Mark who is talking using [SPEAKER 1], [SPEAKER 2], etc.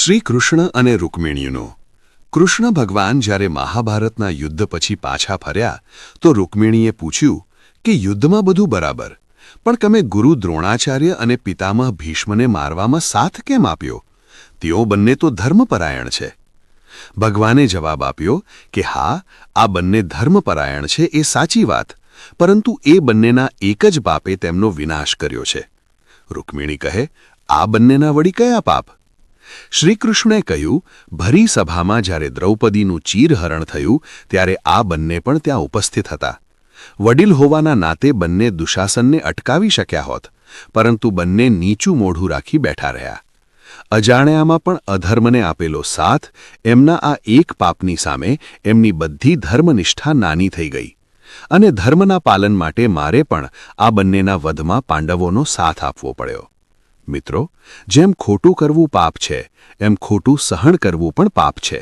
[SPEAKER 1] શ્રી કૃષ્ણ અને રૂકમિણીનો કૃષ્ણ ભગવાન જ્યારે મહાભારતના યુદ્ધ પછી પાછા ફર્યા તો રૂકમિણીએ પૂછ્યું કે યુદ્ધમાં બધું બરાબર, પણ તમે ગુરુ દ્રોણાચાર્ય અને પિતામહ ભીષ્મને મારવામાં સાથ કેમ આપ્યો? તેઓ બંને તો ધર્મપરાયણ છે. ભગવાને જવાબ આપ્યો કે હા, આ બંને ધર્મપરાયણ છે એ સાચી વાત, પરંતુ એ બંનેના એક જ પાપે તેમનો વિનાશ કર્યો છે. રૂકમિણી કહે, આ બંનેના વળી કયા પાપ? શ્રીકૃષ્ણે કહ્યું, ભરી સભામાં જ્યારે દ્રૌપદીનું ચીરહરણ થયું ત્યારે આ બંને પણ ત્યાં ઉપસ્થિત હતા. વડીલ હોવાના નાતે બંને દુશાસનને અટકાવી શક્યા હોત, પરંતુ બંને નીચું મોઢું રાખી બેઠા રહ્યા. અજાણ્યામાં પણ અધર્મને આપેલો સાથ, એમના આ એક પાપની સામે એમની બધી ધર્મનિષ્ઠા નાની થઈ ગઈ. અને ધર્મના પાલન માટે મારે પણ આ બંનેના વધમાં પાંડવોનો સાથ આપવો પડ્યો. મિત્રો, જેમ ખોટું કરવું પાપ છે, એમ ખોટું સહન કરવું પણ પાપ છે.